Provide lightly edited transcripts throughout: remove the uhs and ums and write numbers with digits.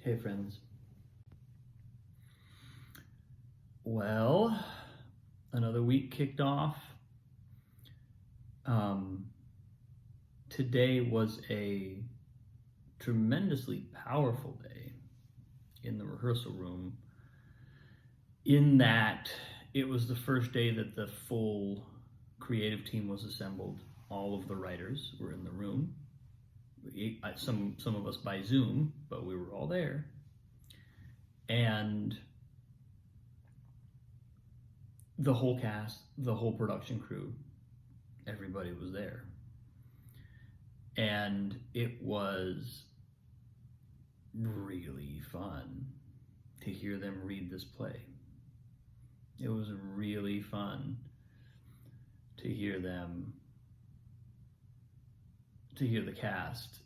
Hey friends. Well, another week kicked off. Today was a tremendously powerful day in the rehearsal room, in that it was the first day that the full creative team was assembled. All of the writers were in the room. Some of us by Zoom, but we were all there. And the whole cast, the whole production crew, everybody was there. And it was really fun to hear them read this play. It was really fun to hear the cast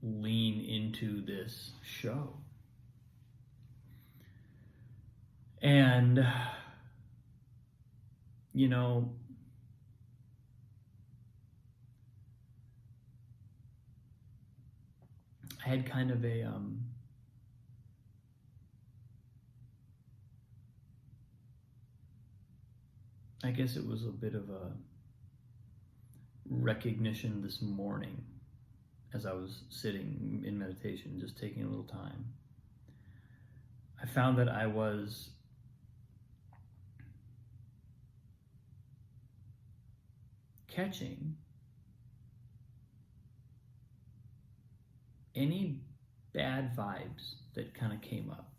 lean into this show. And, you know, I had kind of a, I guess it was a bit of a recognition this morning as I was sitting in meditation, just taking a little time. I found that I was catching any bad vibes that kind of came up.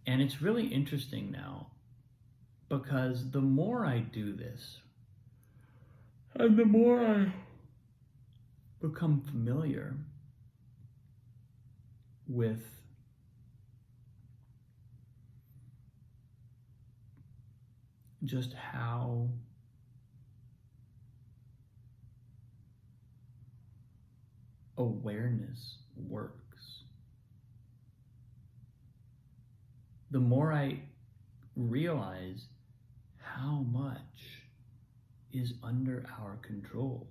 And it's really interesting now, because the more I do this, and the more I become familiar with just how awareness works, the more I realize how much is under our control.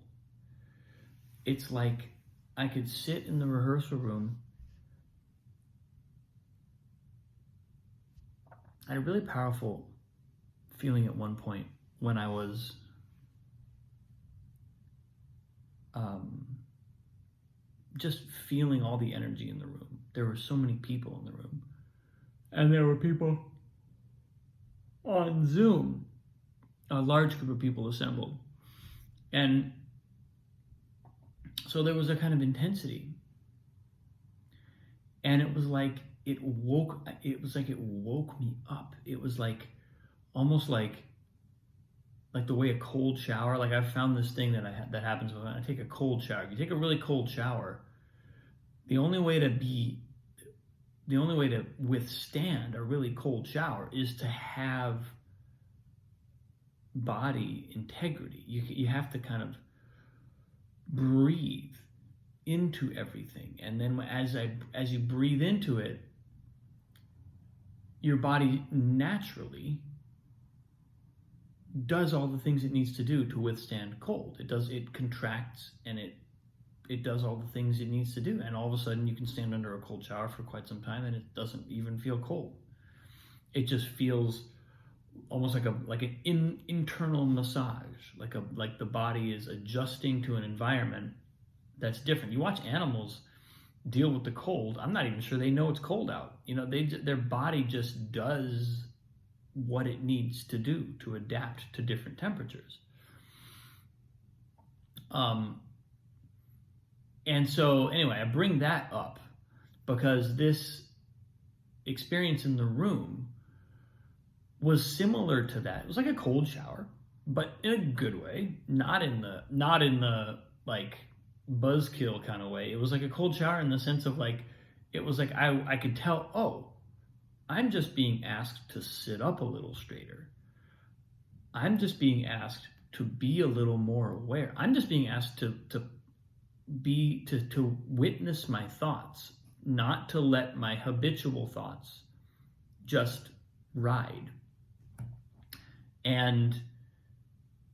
It's like I could sit in the rehearsal room. I had a really powerful feeling at one point when I was just feeling all the energy in the room. There were so many people in the room. And there were people on Zoom, a large group of people assembled. And so there was a kind of intensity. And it was like it woke me up. It was like almost like the way a cold shower, like I've found this thing that happens when I take a cold shower. If you take a really cold shower, the only way to withstand a really cold shower is to have body integrity. You have to kind of breathe into everything, and then as you breathe into it, your body naturally does all the things it needs to do to withstand cold. It contracts, and it does all the things it needs to do, and all of a sudden you can stand under a cold shower for quite some time and it doesn't even feel cold. It just feels almost like an internal massage, like the body is adjusting to an environment that's different. You watch animals deal with the cold. I'm not even sure they know it's cold out. Their body just does what it needs to do to adapt to different temperatures. And so anyway, I bring that up because this experience in the room was similar to that. It was like a cold shower, but in a good way, not in the like buzzkill kind of way. It was like a cold shower in the sense of like, it was like I could tell, oh, I'm just being asked to sit up a little straighter. I'm just being asked to be a little more aware. I'm just being asked to witness my thoughts, not to let my habitual thoughts just ride. And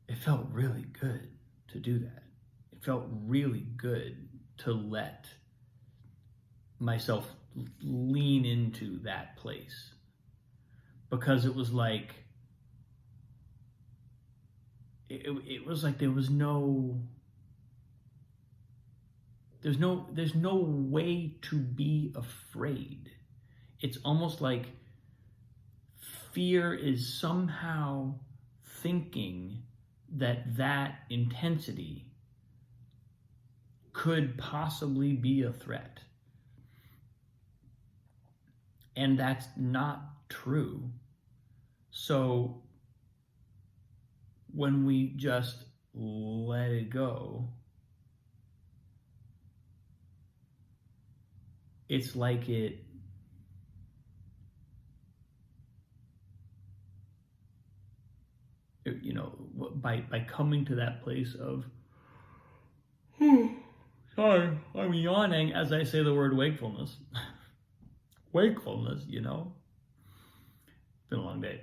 it felt really good to do that. It felt really good to let myself lean into that place, because it was like it was like there's no way to be afraid. It's almost like fear is somehow thinking that intensity could possibly be a threat. And that's not true. So when we just let it go, it's like by coming to that place of, sorry, I'm yawning as I say the word wakefulness. Wakefulness, It's been a long day.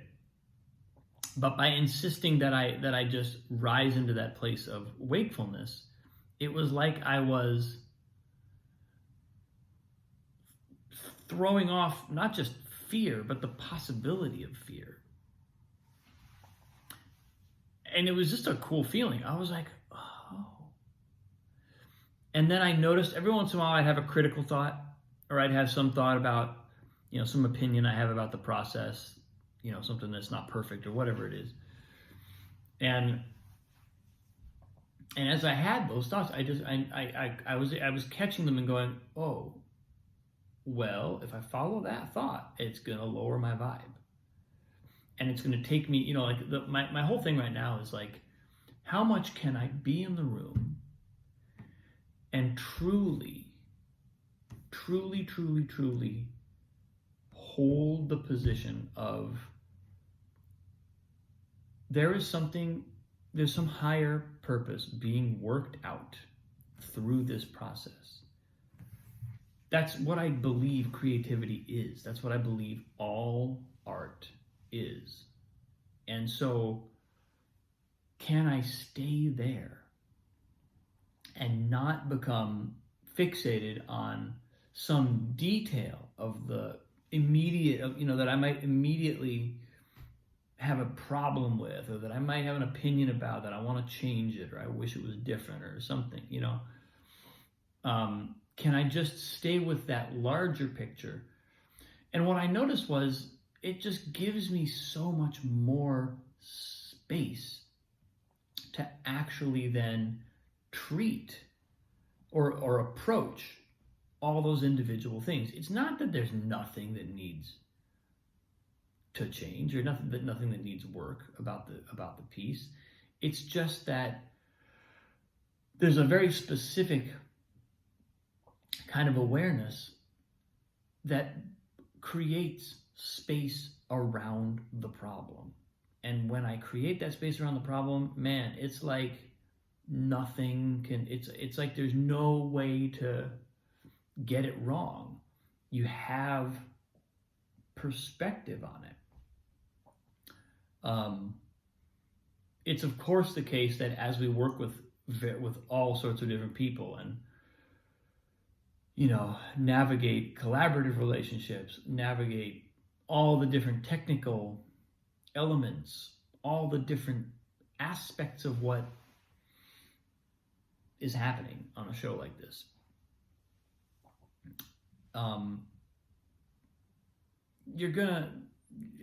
But by insisting that I just rise into that place of wakefulness, it was like I was throwing off not just fear, but the possibility of fear. And it was just a cool feeling. I was like, oh. And then I noticed every once in a while I'd have a critical thought, or I'd have some thought about, some opinion I have about the process, something that's not perfect or whatever it is. And as I had those thoughts, I was catching them and going, oh, well, if I follow that thought, it's going to lower my vibe. And it's going to take me, my whole thing right now is like, how much can I be in the room and truly hold the position of there's some higher purpose being worked out through this process. That's what I believe creativity is. That's what I believe all art is. And so, can I stay there and not become fixated on some detail of the immediate, that I might immediately have a problem with, or that I might have an opinion about, that I want to change it, or I wish it was different or something, Can I just stay with that larger picture? And what I noticed was it just gives me so much more space to actually then treat or approach all those individual things. It's not that there's nothing that needs to change, or nothing that needs work about the piece. It's just that there's a very specific kind of awareness that creates space around the problem. And when I create that space around the problem, man, it's like nothing can, it's like there's no way to get it wrong. You have perspective on it. It's of course the case that as we work with all sorts of different people and navigate collaborative relationships, navigate all the different technical elements, all the different aspects of what is happening on a show like this. You're gonna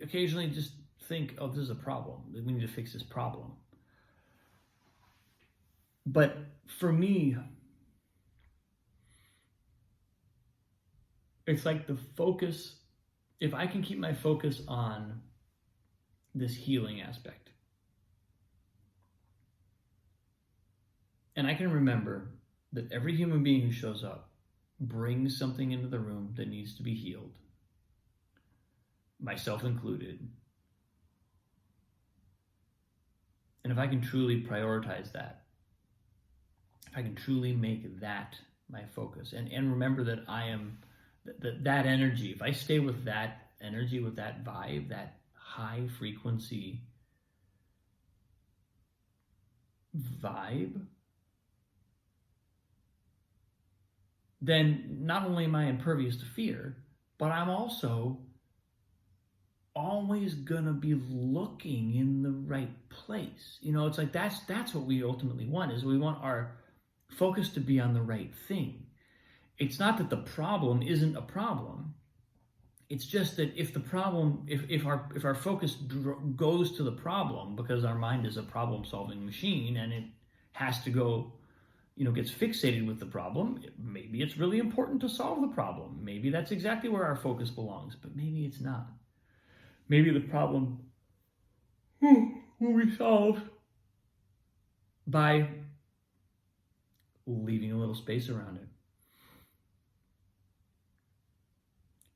occasionally just think, oh, this is a problem. We need to fix this problem. But for me, it's like the focus, if I can keep my focus on this healing aspect, and I can remember that every human being who shows up brings something into the room that needs to be healed, myself included. And if I can truly prioritize that, if I can truly make that my focus, and remember that I am that energy, if I stay with that energy, with that vibe, that high frequency vibe, then not only am I impervious to fear, but I'm also always gonna be looking in the right place. It's like that's what we ultimately want, is we want our focus to be on the right thing. It's not that the problem isn't a problem. It's just that if the problem, if our focus goes to the problem, because our mind is a problem-solving machine and it has to go, gets fixated with the problem, maybe it's really important to solve the problem. Maybe that's exactly where our focus belongs, but maybe it's not. Maybe the problem will be solved by leaving a little space around it.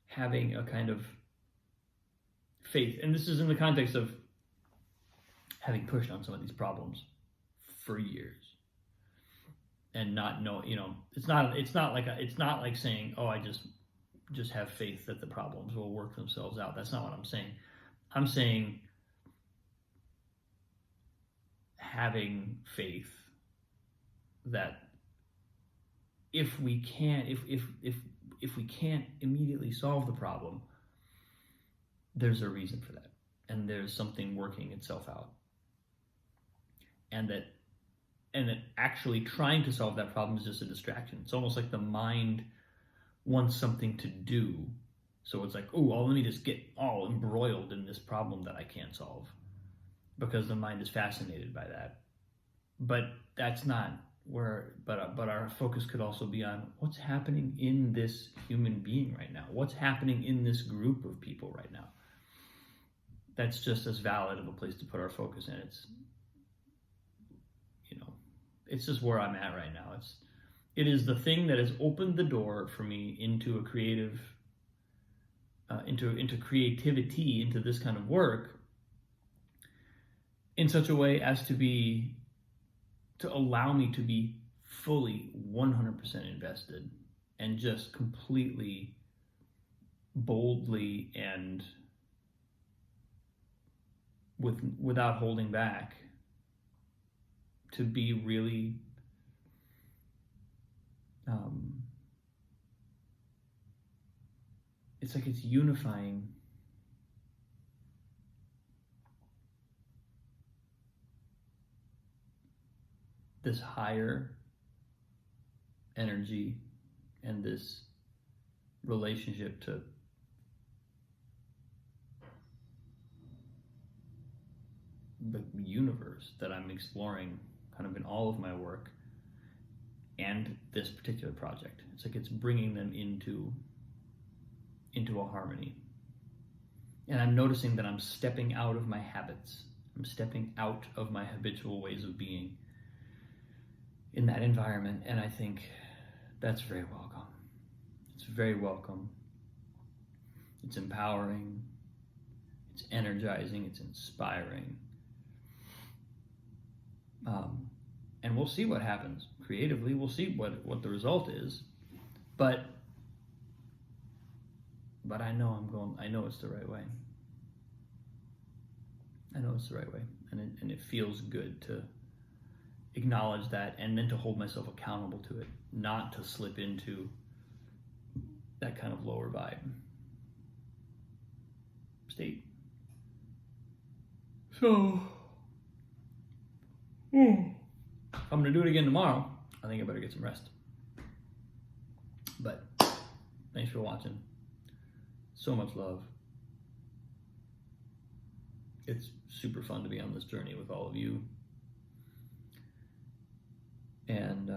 Having a kind of faith. And this is in the context of having pushed on some of these problems for years and not know, it's not like saying, oh, I just have faith that the problems will work themselves out. That's not what I'm saying. I'm saying having faith that if we can't immediately solve the problem, there's a reason for that, and there's something working itself out, and that actually trying to solve that problem is just a distraction. It's almost like the mind wants something to do, so it's like, oh, well, let me just get all embroiled in this problem that I can't solve, because the mind is fascinated by that. But that's not where, but our focus could also be on what's happening in this human being right now. What's happening in this group of people right now? That's just as valid of a place to put our focus in. It's just where I'm at right now. It is the thing that has opened the door for me into a creative, into creativity, into this kind of work, in such a way as to allow me to be fully 100% invested and just completely, boldly, and without holding back, to be really it's like it's unifying this higher energy and this relationship to the universe that I'm exploring kind of in all of my work and this particular project. It's like it's bringing them into a harmony. And I'm noticing that I'm stepping out of my habits. I'm stepping out of my habitual ways of being in that environment, and I think that's very welcome. It's very welcome. It's empowering. It's energizing. It's inspiring. And we'll see what happens creatively. We'll see what the result is, but I know I know it's the right way. I know it's the right way, and it feels good to acknowledge that, and then to hold myself accountable to it, not to slip into that kind of lower vibe state. So, if I'm going to do it again tomorrow, I think I better get some rest. But thanks for watching. So much love. It's super fun to be on this journey with all of you. And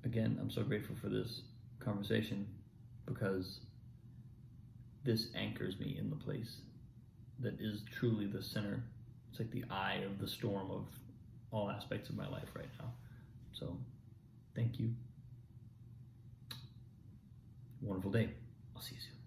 again, I'm so grateful for this conversation, because this anchors me in the place that is truly the center. It's like the eye of the storm of all aspects of my life right now. So, thank you. Wonderful day. I'll see you soon.